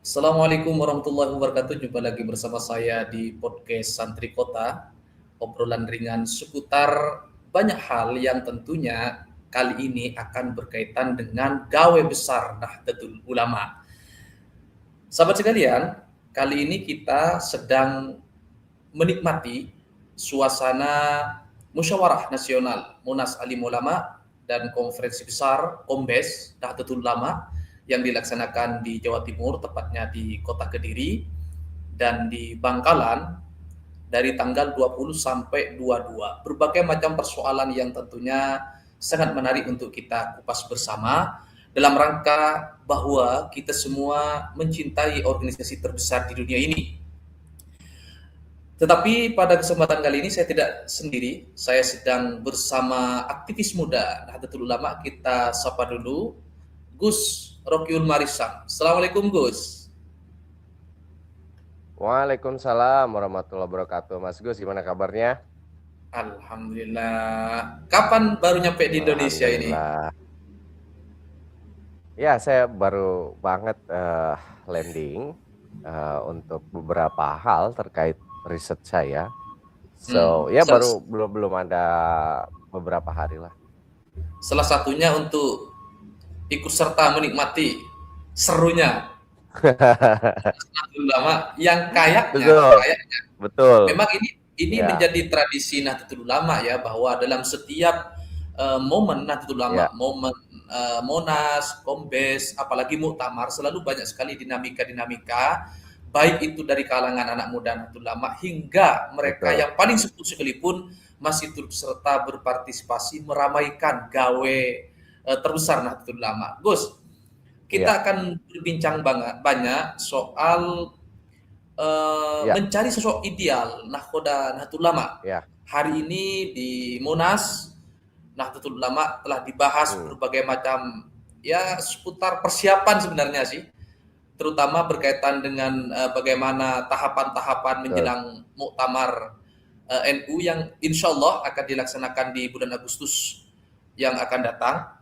Assalamualaikum warahmatullahi wabarakatuh. Jumpa lagi bersama saya di podcast Santri Kota. Obrolan ringan seputar banyak hal yang tentunya kali ini akan berkaitan dengan gawe besar Nahdlatul Ulama. Sahabat sekalian, kali ini kita sedang menikmati suasana musyawarah nasional Munas Alim Ulama dan konferensi besar Kombes Nahdlatul Ulama yang dilaksanakan di Jawa Timur, tepatnya di Kota Kediri dan di Bangkalan dari tanggal 20 sampai 22. Berbagai macam persoalan yang tentunya sangat menarik untuk kita kupas bersama dalam rangka bahwa kita semua mencintai organisasi terbesar di dunia ini. Tetapi pada kesempatan kali ini saya tidak sendiri, saya sedang bersama aktivis muda Nahdlatul Ulama. Kita sapa dulu Gus Rokiul Marisam. Assalamualaikum Gus. Waalaikumsalam warahmatullahi wabarakatuh. Mas Gus, gimana kabarnya? Alhamdulillah. Kapan baru nyampe di Indonesia ini? Alhamdulillah. Ya, saya baru banget landing untuk beberapa hal terkait riset saya. Ya baru belum ada beberapa hari lah. Salah satunya untuk ikut serta menikmati serunya Nahdlatul Ulama yang Betul. memang ini Ya, menjadi tradisi Nahdlatul Ulama ya, bahwa dalam setiap momen Nahdlatul Ulama, ya, momen Monas, Kombes, apalagi Muktamar, selalu banyak sekali dinamika-dinamika, baik itu dari kalangan anak muda Nahdlatul Ulama hingga mereka betul. yang paling sepuh sekalipun masih turut serta berpartisipasi meramaikan gawe terbesar Nahdlatul Ulama. Gus, Iya, kita akan berbincang banyak soal iya, mencari sosok ideal Nahdlatul Ulama. iya. Hari ini di Monas, Nahdlatul Ulama telah dibahas Hmm, berbagai macam ya seputar persiapan sebenarnya sih, terutama berkaitan dengan bagaimana tahapan-tahapan betul. menjelang Muktamar NU yang insya Allah akan dilaksanakan di bulan Agustus yang akan datang.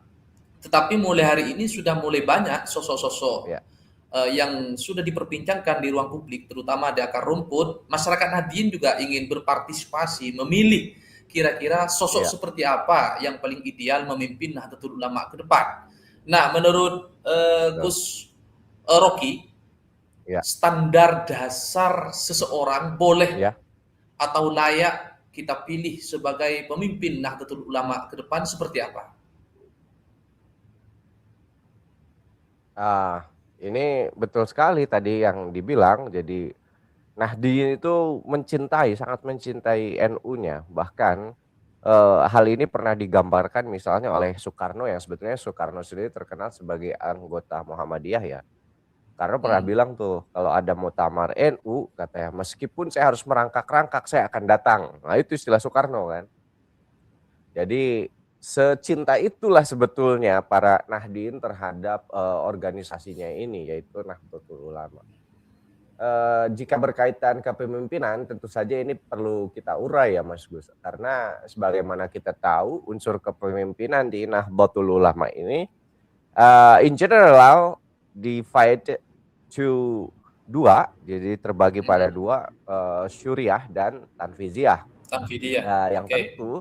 Tetapi mulai hari ini sudah mulai banyak sosok-sosok Ya, yang sudah diperbincangkan di ruang publik, terutama di akar rumput. Masyarakat Nahdien juga ingin berpartisipasi, memilih kira-kira sosok ya, seperti apa yang paling ideal memimpin Nahdlatul Ulama ke depan. Nah, menurut betul. Gus Rocky, Ya, standar dasar seseorang boleh ya. atau layak kita pilih sebagai pemimpin Nahdlatul Ulama ke depan seperti apa? Ah, ini betul sekali tadi yang dibilang. Jadi Nahdien itu sangat mencintai NU-nya. Bahkan hal ini pernah digambarkan misalnya oleh Soekarno, yang sebetulnya Soekarno sendiri terkenal sebagai anggota Muhammadiyah ya. Karena pernah Hmm. bilang tuh, kalau ada muktamar NU, katanya, meskipun saya harus merangkak-rangkak, saya akan datang. Nah itu istilah Soekarno kan. Jadi secinta itulah sebetulnya para Nahdien terhadap organisasinya ini, yaitu Nahdlatul Ulama. Jika berkaitan kepemimpinan, tentu saja ini perlu kita urai ya Mas Gus, karena sebagaimana kita tahu unsur kepemimpinan di Nahdlatul Ulama ini in general divided to dua, jadi terbagi pada dua, syuriah dan tanfiziyah. Tanfidiyah. Yang Oke. tentu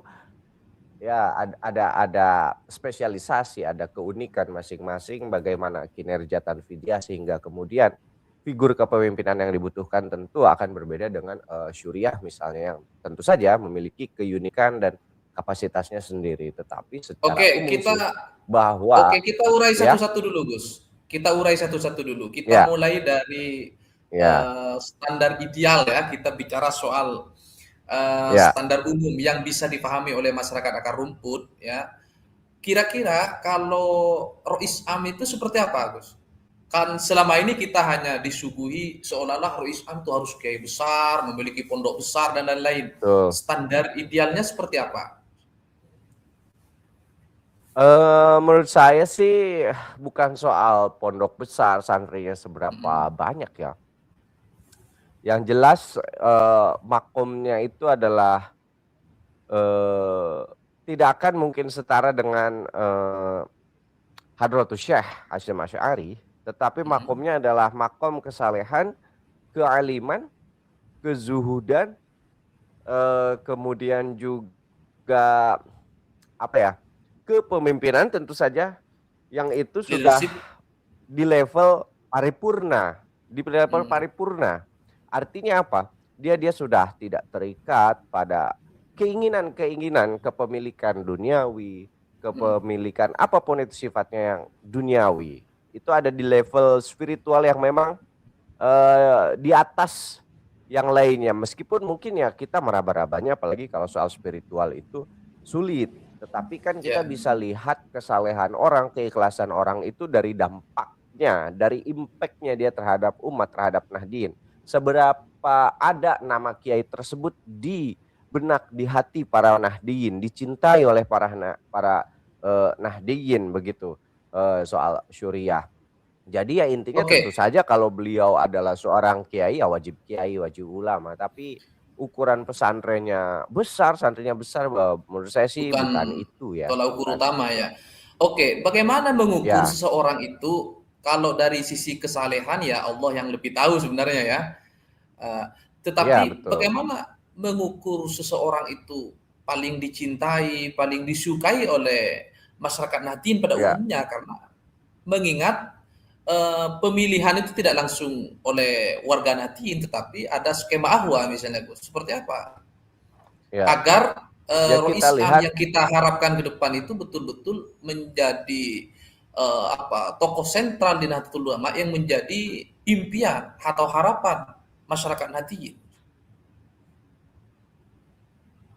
ya ada spesialisasi, ada keunikan masing-masing bagaimana kinerja tanfidiyah, sehingga kemudian figur kepemimpinan yang dibutuhkan tentu akan berbeda dengan syuriah misalnya, yang tentu saja memiliki keunikan dan kapasitasnya sendiri. Tetapi secara Oke, umum kita sih bahwa kita urai ya, satu-satu dulu, Gus. Kita urai satu-satu dulu. Kita ya, mulai dari ya, standar ideal ya. Kita bicara soal ya. standar umum yang bisa dipahami oleh masyarakat akar rumput ya. Kira-kira kalau Rois Am itu seperti apa, Gus? Kan selama ini kita hanya disuguhi seolah-olah Rois Am itu harus kiai besar, memiliki pondok besar dan lain-lain. Betul. Standar idealnya seperti apa? Menurut saya sih bukan soal pondok besar, santrinya seberapa Mm-mm. banyak ya. Yang jelas makomnya itu adalah eh, tidak akan mungkin setara dengan Hadratus Syekh Hasyim Asy'ari. tetapi makomnya adalah makom kesalehan, kealiman, kezuhudan, kemudian juga apa ya, kepemimpinan tentu saja, yang itu sudah Leadership. di level paripurna, di level paripurna. Artinya apa? Dia sudah tidak terikat pada keinginan-keinginan kepemilikan duniawi, kepemilikan apapun itu sifatnya yang duniawi. Itu ada di level spiritual yang memang di atas yang lainnya. Meskipun mungkin ya kita meraba-rabanya, apalagi kalau soal spiritual itu sulit. Tetapi kan kita Ya. bisa lihat kesalehan orang, keikhlasan orang itu dari dampaknya, dari impactnya dia terhadap umat, terhadap Nahdien. Seberapa ada nama kiai tersebut di benak, di hati para Nahdien, dicintai oleh para Nahdien begitu, soal syuriah. Jadi ya intinya tentu Oke. saja kalau beliau adalah seorang kiai, ya wajib kiai, wajib ulama. Tapi ukuran pesantrennya besar, santrinya besar, menurut saya sih Bukan bukan itu ya. tolak ukur Bukan. utama ya. Oke, bagaimana mengukur Ya, seseorang itu kalau dari sisi kesalehan ya Allah yang lebih tahu sebenarnya ya. Eh, ya tetapi betul. bagaimana mengukur seseorang itu paling dicintai, paling disukai oleh masyarakat Nahdien pada Ya, umumnya karena mengingat pemilihan itu tidak langsung oleh warga Nahdien tetapi ada skema ahwa misalnya Gus. Seperti apa? ya. Agar Ya kita Rois Am lihat, yang kita harapkan ke depan itu betul-betul menjadi tokoh sentral di Nahdlatul Ulama yang menjadi impian atau harapan masyarakat Nahdien.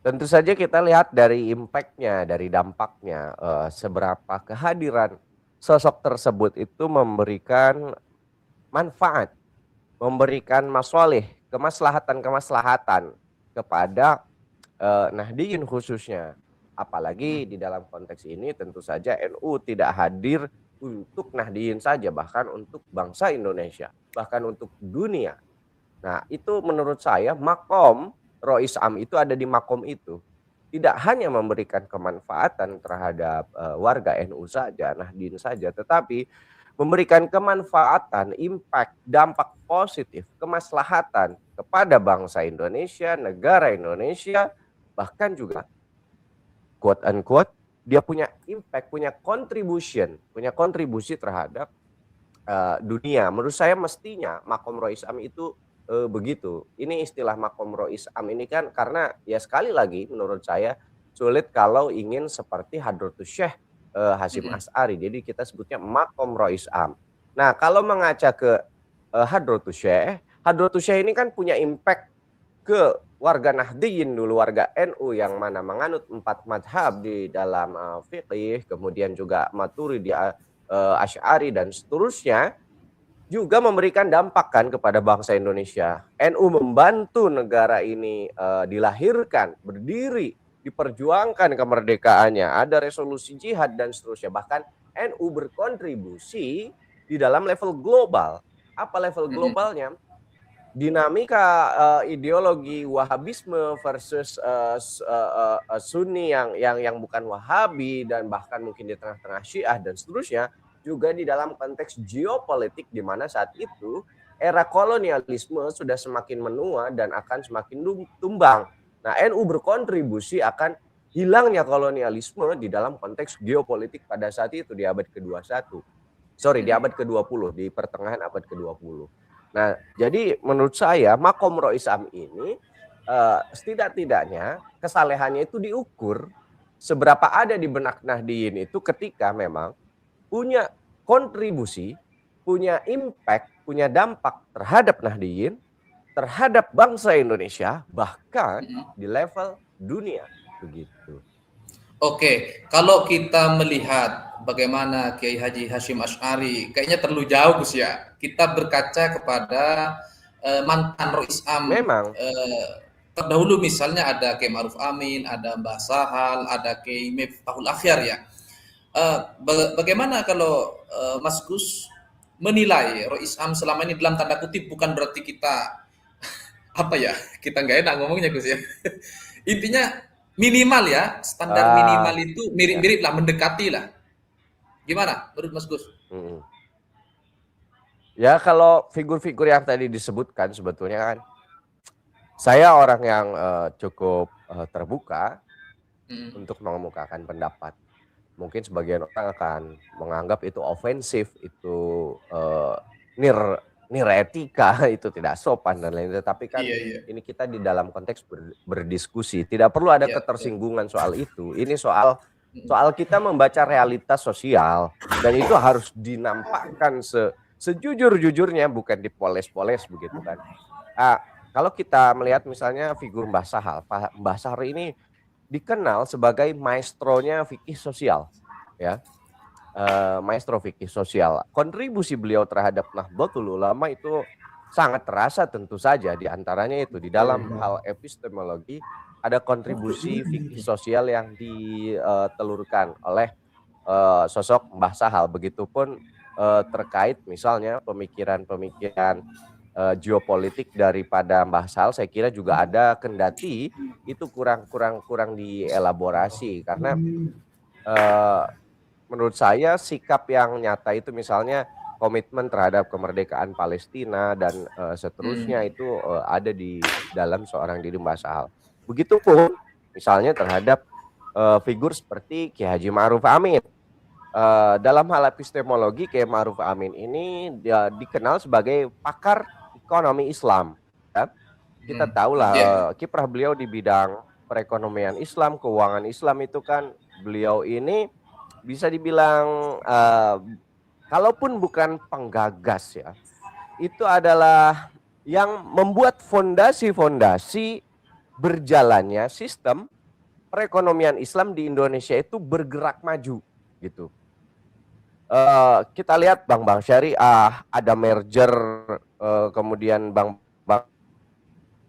tentu saja kita lihat dari impactnya, dari dampaknya, seberapa kehadiran sosok tersebut itu memberikan manfaat, memberikan masoleh, kemaslahatan-kemaslahatan kepada Nahdien khususnya. Apalagi di dalam konteks ini tentu saja NU tidak hadir untuk Nahdien saja, bahkan untuk bangsa Indonesia, bahkan untuk dunia. Nah, itu menurut saya makom Rois Am itu ada di makom itu. Tidak hanya memberikan kemanfaatan terhadap warga NU saja, Nahdien saja, tetapi memberikan kemanfaatan, impact, dampak positif, kemaslahatan kepada bangsa Indonesia, negara Indonesia, bahkan juga quote unquote dia punya impact, punya kontribusi terhadap dunia. Menurut saya mestinya makom Rois Am itu begitu. Ini istilah makom Rois Am ini kan karena ya sekali lagi menurut saya sulit kalau ingin seperti Hadratus Syekh Hasyim Asy'ari. Jadi kita sebutnya makom Rois Am. Nah, kalau mengaca ke Hadratus Syekh ini kan punya impact ke warga Nahdien dulu, warga NU yang mana menganut 4 madhab di dalam fiqih, kemudian juga Maturidi, Asy'ari dan seterusnya, juga memberikan dampak kan kepada bangsa Indonesia. NU membantu negara ini dilahirkan, berdiri, diperjuangkan kemerdekaannya, ada resolusi jihad dan seterusnya. Bahkan NU berkontribusi di dalam level global. Apa level globalnya? Dinamika ideologi Wahabisme versus Sunni yang bukan Wahabi dan bahkan mungkin di tengah-tengah Syiah dan seterusnya, juga di dalam konteks geopolitik di mana saat itu era kolonialisme sudah semakin menua dan akan semakin tumbang. Nah, NU berkontribusi akan hilangnya kolonialisme di dalam konteks geopolitik pada saat itu di abad ke-21. Di abad ke-20, di pertengahan abad ke-20. Nah, jadi menurut saya makom Rois Am ini setidak-tidaknya kesalehannya itu diukur seberapa ada di benak Nahdien itu ketika memang punya kontribusi, punya impact, punya dampak terhadap Nahdien, terhadap bangsa Indonesia, bahkan di level dunia begitu. Oke, kalau kita melihat bagaimana Kiai Haji Hasyim Asy'ari, kayaknya terlalu jauh Gus ya. Kita berkaca kepada mantan Rois Am Memang terdahulu, misalnya ada Kiai Ma'ruf Amin, ada Mbah Sahal, ada Kiai Miftahul Akhyar ya. Bagaimana kalau Mas Gus menilai Rois Am selama ini dalam tanda kutip, bukan berarti kita apa ya, kita nggak enak ngomongnya Gus ya. Intinya minimal ya, standar minimal itu ya. mirip-mirip lah, mendekati lah. Gimana menurut Mas Gus? Ya kalau figur-figur yang tadi disebutkan sebetulnya kan saya orang yang cukup terbuka Mm. untuk mengemukakan pendapat. Mungkin sebagian orang akan menganggap itu ofensif, itu nir etika, itu tidak sopan dan lain-lain. Tapi kan Iya, iya. ini kita di dalam konteks berdiskusi, tidak perlu ada Iya, betul. ketersinggungan soal itu. Ini soal Mm. kita membaca realitas sosial dan itu harus dinampakkan sejujur-jujurnya, bukan dipoles-poles begitu kan. Ah, kalau kita melihat misalnya figur Mbah Sahal, Mbah Sahal ini dikenal sebagai maestronya fikih sosial, ya, maestro fikih sosial. Kontribusi beliau terhadap Nahdlatul Ulama itu sangat terasa tentu saja, di antaranya itu di dalam hal epistemologi ada kontribusi fikih sosial yang ditelurkan oleh sosok Mbah Sahal. Begitupun terkait misalnya pemikiran-pemikiran geopolitik daripada Mbah Sahal, saya kira juga ada, kendati itu kurang dielaborasi karena menurut saya sikap yang nyata itu misalnya komitmen terhadap kemerdekaan Palestina dan seterusnya Mm. itu ada di dalam seorang diri Mbah Sahal. Begitupun misalnya terhadap figur seperti Kiai Haji Ma'ruf Amin. Dalam hal epistemologi, Kiai Ma'ruf Amin ini dia dikenal sebagai pakar ekonomi Islam. Ya. Kita Mm. tahulah Iya. kiprah beliau di bidang perekonomian Islam, keuangan Islam itu kan beliau ini bisa dibilang kalaupun bukan penggagas ya, itu adalah yang membuat fondasi-fondasi berjalannya sistem perekonomian Islam di Indonesia itu bergerak maju gitu. Kita lihat bank-bank syariah, ada merger, kemudian bank-bank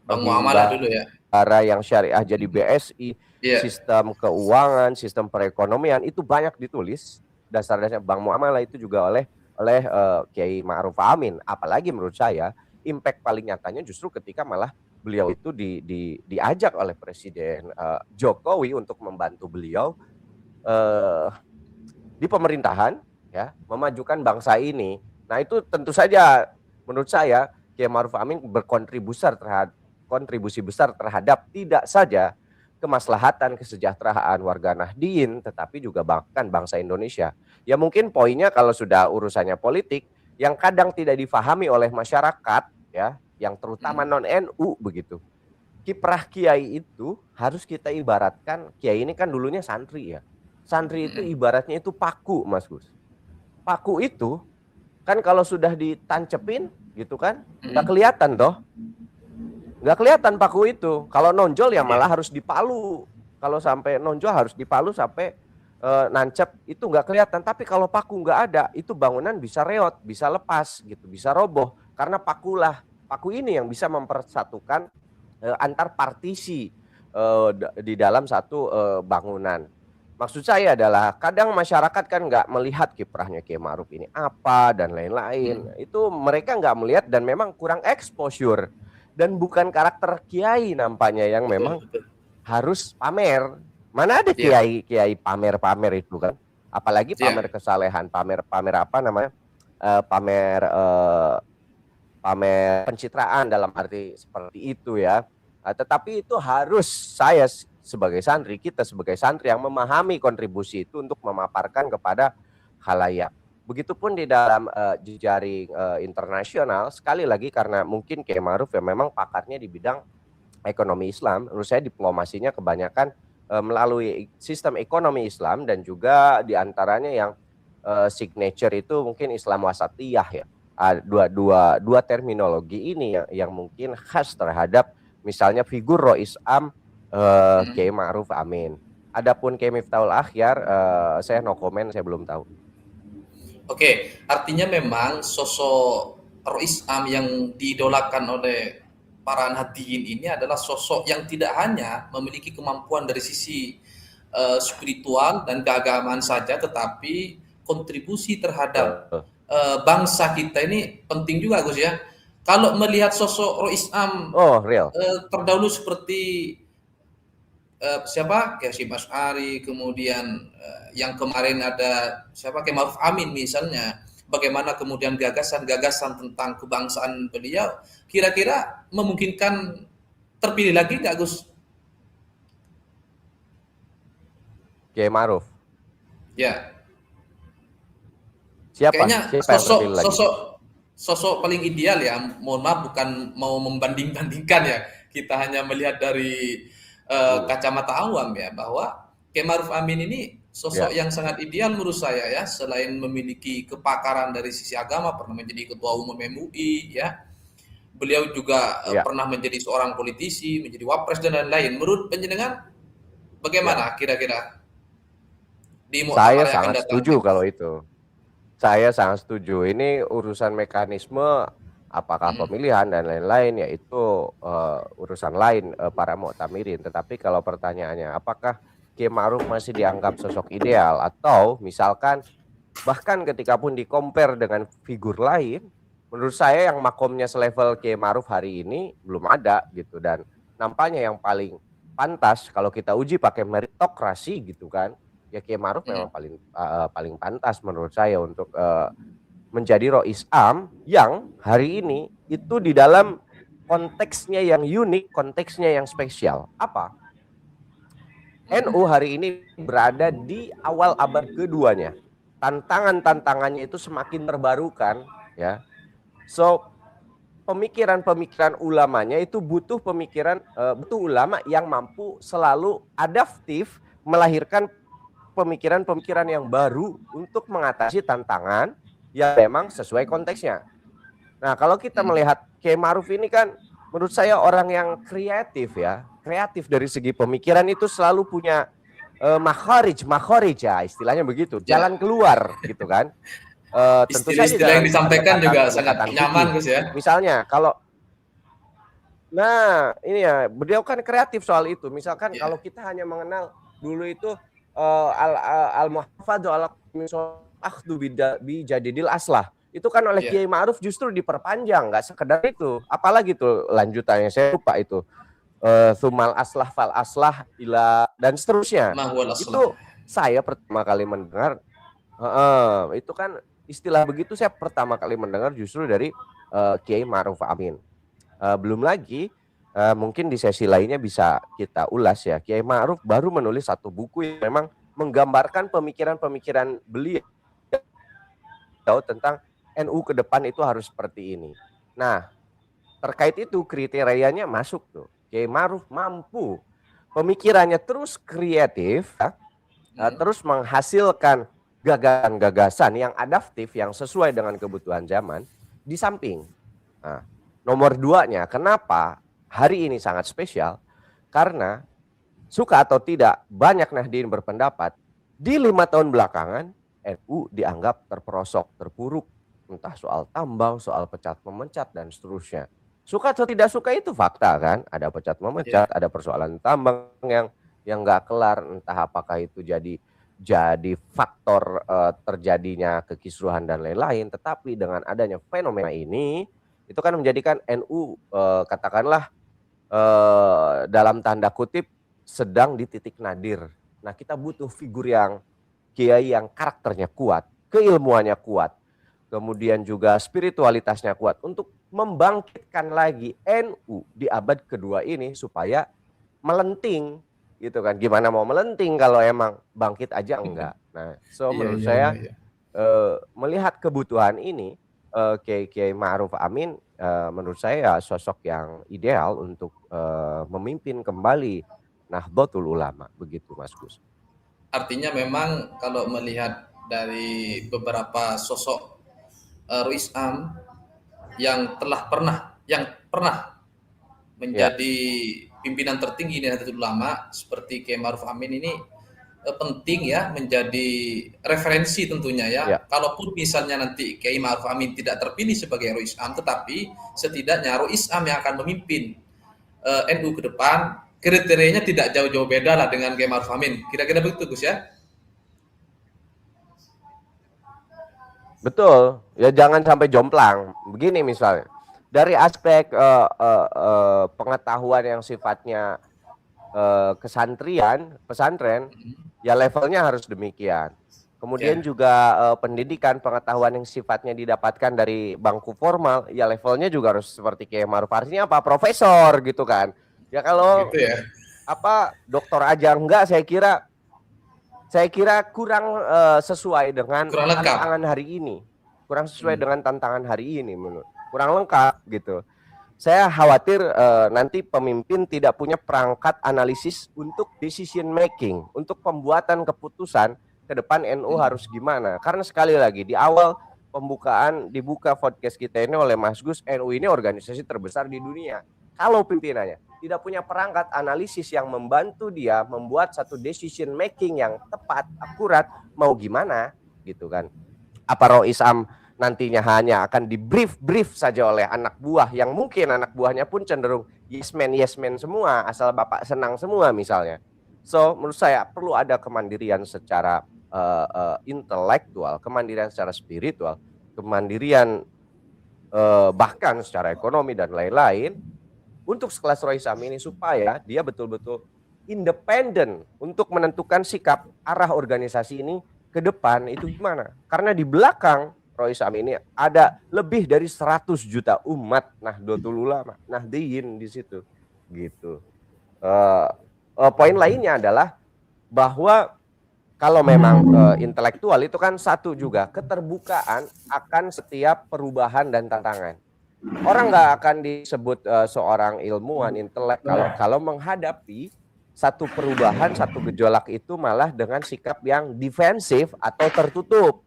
Bang Muamalah dulu ya. himbara yang syariah jadi BSI, Iya. sistem keuangan, sistem perekonomian itu banyak ditulis dasar-dasar bank muamalah itu juga oleh Kiai Ma'ruf Amin. Apalagi menurut saya impact paling nyatanya justru ketika malah beliau itu diajak oleh Presiden Jokowi untuk membantu beliau di pemerintahan, ya, memajukan bangsa ini. Nah itu tentu saja menurut saya Kiai Ma'ruf Amin kontribusi besar terhadap tidak saja kemaslahatan kesejahteraan warga Nahdien, tetapi juga bahkan bangsa Indonesia. Ya mungkin poinnya kalau sudah urusannya politik yang kadang tidak difahami oleh masyarakat, ya, yang terutama Mm. non NU begitu. Kiprah kiai itu harus kita ibaratkan, kiai ini kan dulunya santri ya. Santri itu Mm. ibaratnya itu paku, Mas Gus. Paku itu kan kalau sudah ditancepin gitu kan, nggak Mm. kelihatan toh. Nggak kelihatan paku itu. Kalau nonjol ya Iya. malah harus dipalu. Kalau sampai nonjol harus dipalu sampai nancep itu nggak kelihatan. Tapi kalau paku nggak ada, itu bangunan bisa reot, bisa lepas gitu, bisa roboh. Karena paku ini yang bisa mempersatukan antar partisi di dalam satu bangunan. Maksud saya adalah kadang masyarakat kan nggak melihat kiprahnya Kiai Ma'ruf ini apa dan lain-lain. Mm. Itu mereka nggak melihat dan memang kurang exposure. Dan bukan karakter kiai nampaknya yang Betul, memang betul. harus pamer. Mana ada Iya. kiai pamer-pamer itu kan? Apalagi pamer Iya. kesalehan, pamer apa namanya? Pamer pamer pencitraan dalam arti seperti itu ya. Tetapi itu harus saya sebagai santri, kita sebagai santri yang memahami kontribusi itu untuk memaparkan kepada khalayak. Begitupun di dalam jejaring internasional, sekali lagi karena mungkin Kiai Ma'ruf ya memang pakarnya di bidang ekonomi Islam, menurut saya diplomasinya kebanyakan melalui sistem ekonomi Islam dan juga diantaranya yang signature itu mungkin Islam wasatiyah ya. Dua terminologi ini yang mungkin khas terhadap misalnya figur Rois Am Mm. Kiai Ma'ruf Amin. Adapun Kiai Miftahul Akhyar saya no comment, saya belum tahu. Oke, artinya memang sosok Rois Am yang diidolakan oleh para Nahdliyin ini adalah sosok yang tidak hanya memiliki kemampuan dari sisi spiritual dan keagamaan saja, tetapi kontribusi terhadap bangsa kita ini penting juga, Gus ya. Kalau melihat sosok Rois Am Oh, real. terdahulu seperti siapa? Kayak Hasyim Asy'ari, kemudian yang kemarin ada siapa? Kayak Ma'ruf Amin misalnya. bagaimana kemudian gagasan-gagasan tentang kebangsaan beliau kira-kira memungkinkan terpilih lagi nggak Gus? Kiai Ma'ruf. Ya, Siapa? kayaknya Siapa yang sosok terpilih lagi? sosok sosok paling ideal ya. Mohon maaf bukan mau membanding-bandingkan ya. Kita hanya melihat dari kacamata awam ya bahwa Kiai Ma'ruf Amin ini sosok Ya, yang sangat ideal menurut saya ya, selain memiliki kepakaran dari sisi agama, pernah menjadi ketua umum MUI ya. Beliau juga ya, pernah menjadi seorang politisi, menjadi wapres dan lain-lain. Menurut penjenengan ya. bagaimana kira-kira di Saya muktamar yang akan sangat datang? setuju kalau itu. Saya sangat setuju. Ini urusan mekanisme, apakah Hmm, pemilihan dan lain-lain, yaitu urusan lain para muktamirin. Tetapi kalau pertanyaannya, apakah Kiai Ma'ruf masih dianggap sosok ideal, atau misalkan bahkan ketika pun di-compare dengan figur lain, menurut saya yang makomnya selevel Kiai Ma'ruf hari ini belum ada gitu. Dan nampaknya yang paling pantas kalau kita uji pakai meritokrasi gitu kan, ya Kiai Ma'ruf memang hmm, paling pantas menurut saya untuk menjadi Rois Am yang hari ini itu di dalam konteksnya yang unik, konteksnya yang spesial. Apa? NU hari ini berada di awal abad keduanya. Tantangan-tantangannya itu semakin terbarukan, ya. So, pemikiran-pemikiran ulamanya itu butuh ulama yang mampu selalu adaptif melahirkan pemikiran-pemikiran yang baru untuk mengatasi tantangan yang memang sesuai konteksnya. Nah, kalau kita hmm. melihat Kiai Ma'ruf ini kan menurut saya orang yang kreatif ya. Kreatif dari segi pemikiran itu selalu punya makharij ya, istilahnya begitu, Ya, jalan keluar gitu kan. Tentu saja istilah-istilah yang dengan disampaikan juga sangat pendekatan nyaman, fikih. Gus ya. Misalnya kalau nah, ini ya, beliau kan kreatif soal itu. Misalkan kalau Ya, kita hanya mengenal dulu itu al-muhafadzu ala akhdu bi jadidil aslah. Itu kan oleh ya. Kiai Ma'ruf justru diperpanjang, nggak sekedar itu. Apalagi tuh lanjutannya saya lupa itu. Sumal aslah fal aslah ila dan seterusnya. Mahwal aslah. Itu saya pertama kali mendengar itu kan istilah begitu saya pertama kali mendengar justru dari Kiai Ma'ruf Amin. Belum lagi mungkin di sesi lainnya bisa kita ulas ya. Kiai Ma'ruf baru menulis satu buku yang memang menggambarkan pemikiran-pemikiran beliau tentang NU ke depan itu harus seperti ini. Nah, terkait itu kriterianya masuk tuh. Kiai Ma'ruf mampu pemikirannya terus kreatif, ya, Hmm. terus menghasilkan gagasan-gagasan yang adaptif, yang sesuai dengan kebutuhan zaman. Di samping, nah, nomor duanya, kenapa hari ini sangat spesial? Karena suka atau tidak, banyak Nahdien berpendapat di 5 tahun belakangan NU dianggap terperosok, terpuruk, entah soal tambang, soal pecat memecat dan seterusnya. Suka atau tidak suka itu fakta kan, ada pecat Ya. memecat, ada persoalan tambang yang nggak kelar, entah apakah itu jadi faktor terjadinya kekisruhan dan lain-lain. Tetapi dengan adanya fenomena ini, itu kan menjadikan NU katakanlah dalam tanda kutip sedang di titik nadir. Nah, kita butuh figur yang kiai yang karakternya kuat, keilmuannya kuat, kemudian juga spiritualitasnya kuat untuk membangkitkan lagi NU di abad kedua ini supaya melenting gitu kan. Gimana mau melenting kalau emang bangkit aja enggak. Nah, so Iya, menurut iya, iya, saya iya. melihat kebutuhan ini Kiai Ma'ruf Amin menurut saya sosok yang ideal untuk memimpin kembali Nahdlatul Ulama begitu Mas Gus. Artinya memang kalau melihat dari beberapa sosok Ruis Am yang pernah Ya, menjadi pimpinan tertinggi di Nahdlatul Ulama seperti Kiai Ma'ruf Amin ini penting ya menjadi referensi tentunya ya. ya. Kalaupun misalnya nanti Kiai Ma'ruf Amin tidak terpilih sebagai Rois Am, tetapi setidaknya Rois Am yang akan memimpin NU ke depan, kriterianya tidak jauh-jauh beda lah dengan Kiai Ma'ruf Amin. Kira-kira begitu Gus ya? Betul, ya jangan sampai jomplang. Begini misalnya, dari aspek pengetahuan yang sifatnya pesantren, ya levelnya harus demikian. kemudian Ya, juga pendidikan, pengetahuan yang sifatnya didapatkan dari bangku formal, ya levelnya juga harus seperti Kiai Ma'ruf. Artinya apa? Profesor gitu kan. Ya kalau gitu ya. apa doktor aja enggak, saya kira kurang sesuai dengan Kurang lengkap. tantangan hari ini. Kurang sesuai Hmm. dengan tantangan hari ini menurut. Kurang lengkap gitu. Saya khawatir nanti pemimpin tidak punya perangkat analisis untuk decision making, untuk pembuatan keputusan ke depan NU harus gimana. Karena sekali lagi di awal pembukaan dibuka podcast kita ini oleh Mas Gus, NU ini organisasi terbesar di dunia. Kalau pimpinannya tidak punya perangkat analisis yang membantu dia membuat satu decision making yang tepat, akurat, mau gimana gitu kan. Apa Rois Am nantinya hanya akan di-brief saja oleh anak buah yang mungkin anak buahnya pun cenderung yes man semua, asal bapak senang semua misalnya. So, menurut saya perlu ada kemandirian secara intelektual, kemandirian secara spiritual, kemandirian bahkan secara ekonomi dan lain-lain untuk sekelas Roy Sam ini supaya dia betul-betul independen untuk menentukan sikap arah organisasi ini ke depan itu gimana. Karena di belakang Roy Sam ini ada lebih dari 100 juta umat Nahdlatul Ulama, Nahdiyin di situ. Gitu. Poin lainnya adalah bahwa kalau memang intelektual itu kan satu juga keterbukaan akan setiap perubahan dan tantangan. Orang nggak akan disebut seorang ilmuwan intelek kalau menghadapi satu perubahan, satu gejolak itu malah dengan sikap yang defensif atau tertutup.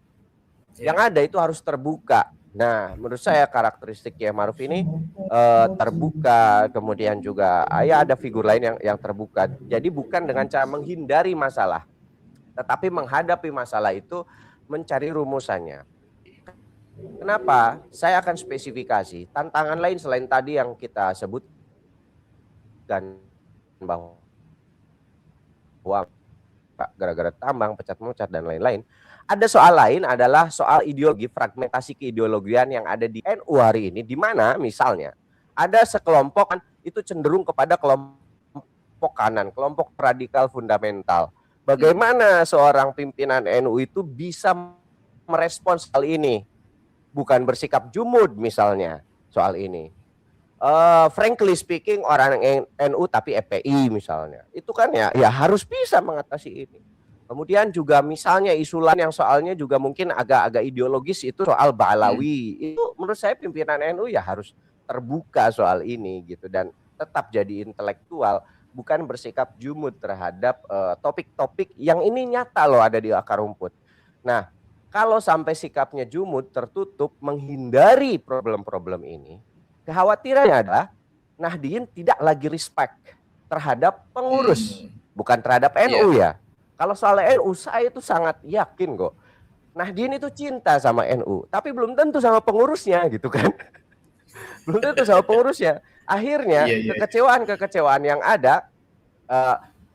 Yang ada itu harus terbuka. Nah, menurut saya karakteristik Kiai Ma'ruf ini terbuka, kemudian juga ya ada figur lain yang terbuka. Jadi bukan dengan cara menghindari masalah, tetapi menghadapi masalah itu mencari rumusannya. Kenapa? Saya akan spesifikasi tantangan lain selain tadi yang kita sebutkan bahwa gara-gara tambang, pecat-mecat dan lain-lain. Ada soal lain adalah soal ideologi, fragmentasi keideologian yang ada di NU hari ini, di mana misalnya ada sekelompok itu cenderung kepada kelompok kanan, kelompok radikal fundamental. Bagaimana seorang pimpinan NU itu bisa merespons hal ini? Bukan bersikap jumud misalnya soal ini. Frankly speaking orang NU tapi FPI misalnya, itu kan ya harus bisa mengatasi ini. Kemudian juga misalnya isu lain yang soalnya juga mungkin agak-agak ideologis itu soal Ba'alawi. Itu menurut saya pimpinan NU ya harus terbuka soal ini gitu dan tetap jadi intelektual, bukan bersikap jumud terhadap topik-topik yang ini nyata loh ada di akar rumput. Nah, kalau sampai sikapnya jumud, tertutup, menghindari problem-problem ini, kekhawatirannya adalah Nahdien tidak lagi respect terhadap pengurus, bukan terhadap NU ya. Kalau soal NU, saya itu sangat yakin kok. Nahdien itu cinta sama NU, tapi belum tentu sama pengurusnya gitu kan. Belum tentu sama pengurusnya. Akhirnya kekecewaan yang ada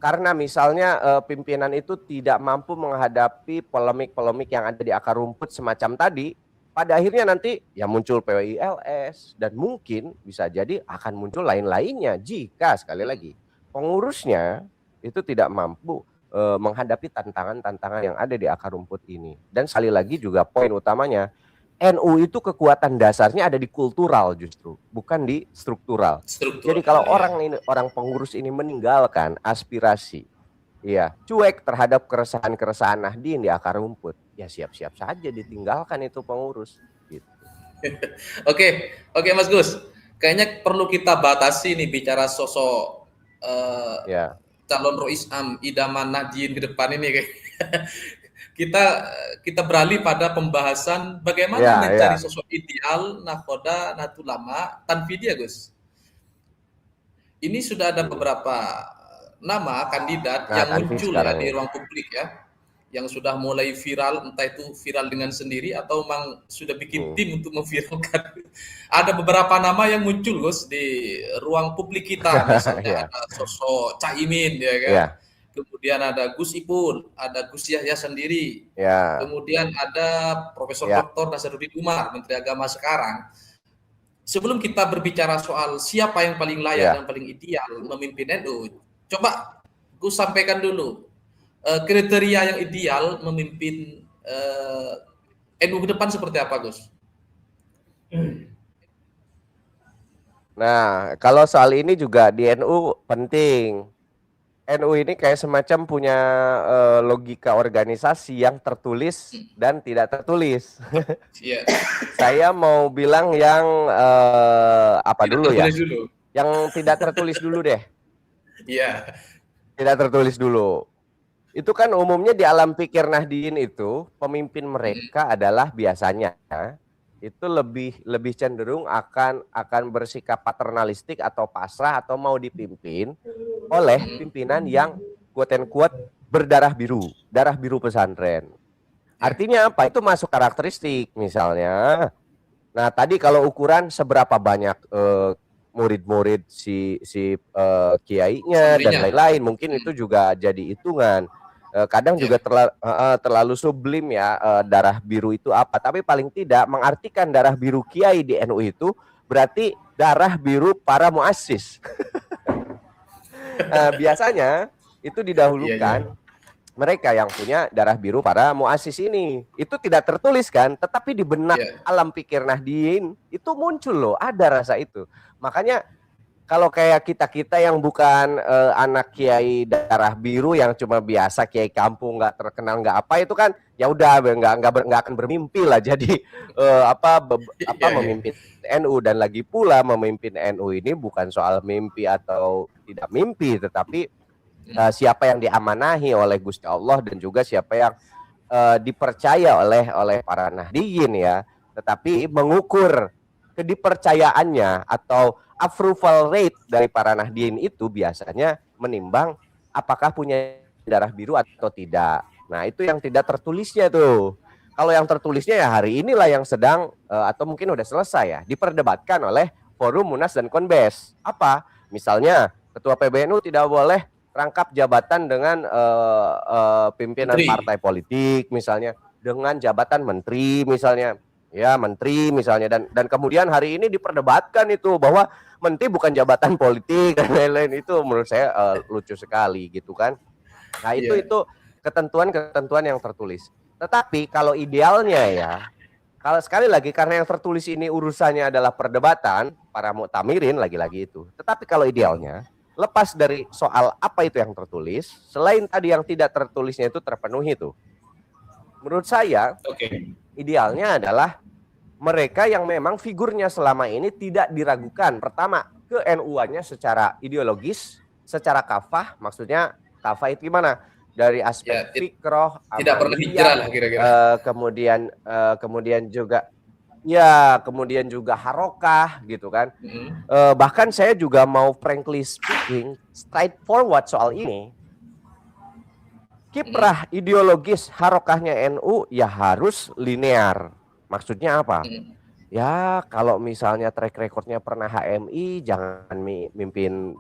karena misalnya pimpinan itu tidak mampu menghadapi polemik-polemik yang ada di akar rumput semacam tadi, pada akhirnya nanti ya muncul PWILS dan mungkin bisa jadi akan muncul lain-lainnya jika sekali lagi pengurusnya itu tidak mampu menghadapi tantangan-tantangan yang ada di akar rumput ini. Dan sekali lagi juga poin utamanya, NU itu kekuatan dasarnya ada di kultural justru, bukan di struktural. Jadi kalau orang pengurus ini meninggalkan aspirasi, ya cuek terhadap keresahan Nahdien di akar rumput, ya siap-siap saja ditinggalkan itu pengurus. Gitu. Oke Mas Gus, kayaknya perlu kita batasi nih bicara sosok calon Rois Am idaman Nahdien ke depan ini kayak. kita beralih pada pembahasan bagaimana mencari sosok ideal Nakhoda Nahdlatul Ulama Tanfidiyah, Gus. Ini sudah ada beberapa nama kandidat yang muncul ya di ruang publik ya, yang sudah mulai viral, entah itu viral dengan sendiri atau memang sudah bikin tim untuk memviralkan. Ada beberapa nama yang muncul, Gus, di ruang publik kita, misalnya ada sosok Caimin ya kan. Kemudian ada Gus Ipul, ada Gus Yahya sendiri. Kemudian ada Profesor Dr. Nasaruddin Umar, Menteri Agama sekarang. Sebelum kita berbicara soal siapa yang paling layak dan paling ideal memimpin NU, coba Gus sampaikan dulu kriteria yang ideal memimpin NU ke depan seperti apa, Gus? Nah, kalau soal ini juga di NU penting. NU ini kayak semacam punya logika organisasi yang tertulis dan tidak tertulis. Iya. Saya mau bilang yang apa Tidak dulu ya? tertulis dulu. Yang tidak tertulis dulu deh. Iya. Tidak tertulis dulu. Itu kan umumnya di alam pikir Nahdien itu pemimpin mereka adalah biasanya itu lebih cenderung akan bersikap paternalistik atau pasrah atau mau dipimpin oleh pimpinan yang quote and quote berdarah biru pesantren. Artinya apa? Itu masuk karakteristik misalnya. Nah, tadi kalau ukuran seberapa banyak murid-murid si kiainya dan lain-lain, mungkin itu juga jadi hitungan. Kadang juga terlalu sublim ya, darah biru itu apa. Tapi paling tidak mengartikan darah biru kiai di NU itu berarti darah biru para muassis. Biasanya itu didahulukan mereka yang punya darah biru para muassis ini. Itu tidak tertulis kan, tetapi di benak alam pikir Nahdien itu muncul loh, ada rasa itu. Makanya kalau kayak kita yang bukan anak kiai darah biru yang cuma biasa kiai kampung nggak terkenal nggak apa itu kan ya udah nggak akan bermimpi lah jadi memimpin NU. Dan lagi pula memimpin NU ini bukan soal mimpi atau tidak mimpi, tetapi siapa yang diamanahi oleh Gusti Allah dan juga siapa yang dipercaya oleh para Nahdien ya. Tetapi mengukur kedipercayaannya atau approval rate dari para Nahdien itu biasanya menimbang apakah punya darah biru atau tidak. Nah, itu yang tidak tertulisnya tuh. Kalau yang tertulisnya ya hari inilah yang sedang atau mungkin udah selesai ya diperdebatkan oleh Forum Munas dan Konbes. Apa? Misalnya ketua PBNU tidak boleh rangkap jabatan dengan pimpinan partai politik misalnya, dengan jabatan menteri misalnya. Ya, menteri misalnya, dan kemudian hari ini diperdebatkan itu bahwa menteri bukan jabatan politik dan lain-lain. Itu menurut saya lucu sekali gitu kan. Nah, itu ketentuan-ketentuan yang tertulis. Tetapi kalau idealnya ya, kalau sekali lagi karena yang tertulis ini urusannya adalah perdebatan para muktamirin lagi-lagi itu. Tetapi kalau idealnya lepas dari soal apa itu yang tertulis, selain tadi yang tidak tertulisnya itu terpenuhi tuh. Menurut saya, idealnya adalah mereka yang memang figurnya selama ini tidak diragukan. Pertama, ke NU-nya secara ideologis, secara kafah, maksudnya kafah itu gimana? Dari aspek fikroh, tidak pernah hijrah lah kira-kira. Kemudian juga kemudian juga harokah gitu kan. Bahkan saya juga mau frankly speaking, straightforward soal ini. Kiprah ideologis harokahnya NU ya harus linear. Maksudnya apa? Ya kalau misalnya track recordnya pernah HMI, jangan mimpin